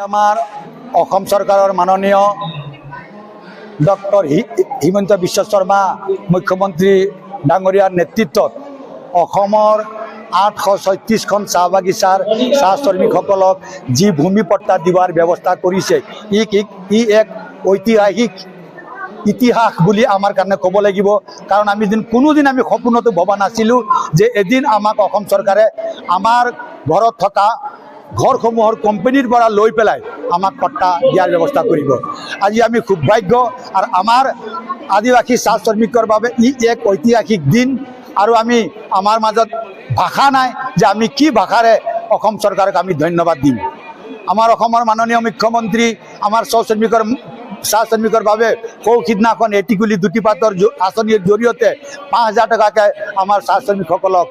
আমাৰ অসম চৰকাৰৰ মাননীয় ডক্টৰ হিমন্ত বিশ্ব শৰ্মা মুখ্যমন্ত্ৰী ডাঙৰীয়াৰ নেতৃত্বত অসমৰ 836খন চাহ বাগিচাৰ চাহ শ্ৰমিকসকলক যি ভূমি পট্টা দিয়াৰ ব্যৱস্থা কৰিছে ই এক ঐতিহাসিক ইতিহাস বুলি আমাৰ কাৰণে ক'ব লাগিব। কাৰণ আমি কোনোদিন আমি সপোনতো ভবা নাছিলোঁ যে এদিন আমাক অসম চৰকাৰে আমাৰ ঘৰত থকা ঘৰসমূহৰ কোম্পানীৰ পৰা লৈ পেলাই আমাক পট্টা দিয়াৰ ব্যৱস্থা কৰিব। আজি আমি খুব ভাগ্য আৰু আমাৰ আদিবাসী চাহ শ্ৰমিকৰ বাবে ই এক ঐতিহাসিক দিন। আৰু আমি আমাৰ মাজত ভাষা নাই যে আমি কি ভাষাৰে অসম চৰকাৰক আমি ধন্যবাদ দিম। আমাৰ অসমৰ মাননীয় মুখ্যমন্ত্ৰী আমাৰ চাহ শ্ৰমিকৰ বাবে সিদিনাখন এটিকুলি দুটি পাতৰ আঁচনিৰ জৰিয়তে 5,000 টকাকৈ আমাৰ চাহ শ্ৰমিকসকলক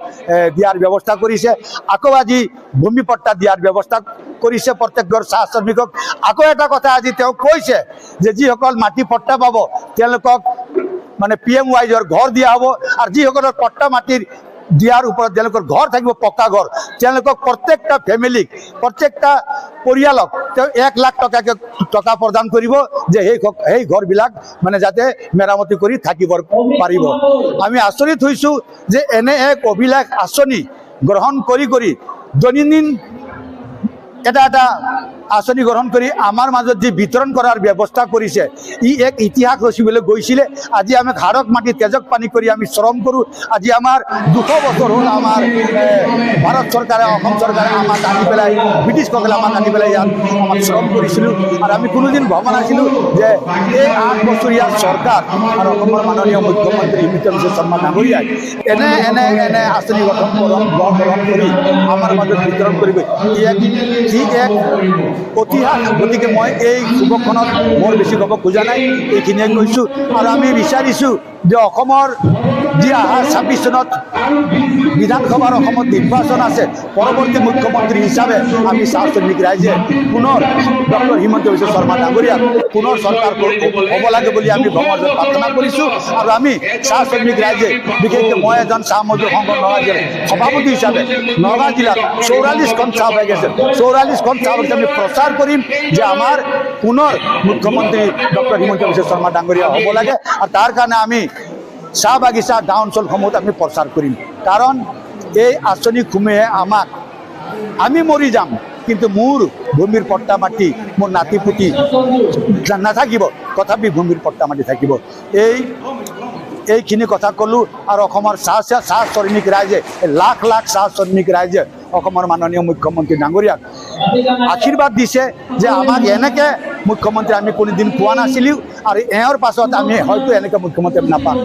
দিয়াৰ ব্যৱস্থা কৰিছে। আকৌ আজি ভূমি পট্টা দিয়াৰ ব্যৱস্থা কৰিছে প্ৰত্যেকঘৰ চাহ শ্ৰমিকক। আকৌ এটা কথা আজি তেওঁ কৈছে যে যিসকল মাটি পট্টা পাব তেওঁলোকক মানে PMYৰ ঘৰ দিয়া হ'ব, আৰু যিসকলৰ পট্টা মাটিৰ দিয়াৰ ওপৰত তেওঁলোকৰ ঘৰ থাকিব পক্কা ঘৰ, তেওঁলোকক প্ৰত্যেকটা ফেমিলিক প্ৰত্যেকটা পৰিয়ালক তেওঁ 1 লাখ টকা প্ৰদান কৰিব যে সেই ঘৰবিলাক মানে যাতে মেৰামতি কৰি থাকিব পাৰিব। আমি আচৰিত হৈছোঁ যে এনে এক অভিলাষ আঁচনি গ্ৰহণ কৰি দৈনন্দিন এটা আঁচনি গ্ৰহণ কৰি আমাৰ মাজত যি বিতৰণ কৰাৰ ব্যৱস্থা কৰিছে ই এক ইতিহাস ৰচিবলৈ গৈছিলে। আজি আমি হাড়ক মাটি তেজক পানী কৰি আমি শ্ৰম কৰোঁ। আজি আমাৰ 200 বছৰ হ'ল আমাৰ ভাৰত চৰকাৰে অসম চৰকাৰে আমাক আনি পেলাই ব্ৰিটিছসকলে আমাক আনি পেলাই ইয়াত আমাক শ্ৰম কৰিছিলোঁ। আৰু আমি কোনোদিন ভবা নাছিলোঁ যে এই 8 বছৰীয়া চৰকাৰ আৰু অসমৰ মাননীয় মুখ্যমন্ত্ৰী হিমন্ত বিশ্ব শৰ্মা ডাঙৰীয়াই এনে আঁচনি গ্ৰহণ কৰি আমাৰ মাজত বিতৰণ কৰিব। ই এক ইতিহাস। গতিকে মই এই শুভক্ষণত বৰ বেছি ক'ব খোজা নাই, এইখিনিয়ে কৈছোঁ। আৰু আমি বিচাৰিছোঁ যে অসমৰ যি অহা 26 চনত বিধানসভাৰ অসমত নিৰ্বাচন আছে, পৰৱৰ্তী মুখ্যমন্ত্ৰী হিচাপে আমি চাহ শ্ৰমিক ৰাইজে পুনৰ ডক্টৰ হিমন্ত বিশ্ব শৰ্মা ডাঙৰীয়াক পুনৰ চৰকাৰ হ'ব লাগে বুলি আমি ভগৱানত প্ৰাৰ্থনা কৰিছোঁ। আৰু আমি চাহ শ্ৰমিক ৰাইজে বিশেষকৈ মই এজন চাহ মজদুৰ সংঘ নগাঁও জিলাৰ সভাপতি হিচাপে নগাঁও জিলাত 44খন চাহ বাগিচা 44খন চাহ বাগিচা আমি প্ৰচাৰ কৰিম যে আমাৰ পুনৰ মুখ্যমন্ত্ৰী ডক্টৰ হিমন্ত বিশ্ব শৰ্মা ডাঙৰীয়া হ'ব লাগে। আৰু তাৰ কাৰণে আমি চাহ বাগিচা গাঁও অঞ্চলসমূহত আমি প্ৰচাৰ কৰিম। কাৰণ এই আঁচনিসমূহে আমি মৰি যাম কিন্তু মোৰ ভূমিৰ পট্টা মাটি মোৰ নাতি পুতি নাথাকিব, তথাপি ভূমিৰ পট্টা মাটি থাকিব। এইখিনি কথা ক'লোঁ। আৰু অসমৰ চাহ শ্ৰমিক ৰাইজে লাখ চাহ শ্ৰমিক ৰাইজে অসমৰ মাননীয় মুখ্যমন্ত্ৰী ডাঙৰীয়াক আশীৰ্বাদ দিছে যে আমাক এনেকৈ মুখ্যমন্ত্ৰী আমি কোনোদিন পোৱা নাছিলোঁ, আৰু এওঁৰ পাছত আমি হয়তো এনেকৈ মুখ্যমন্ত্ৰী নাপাম।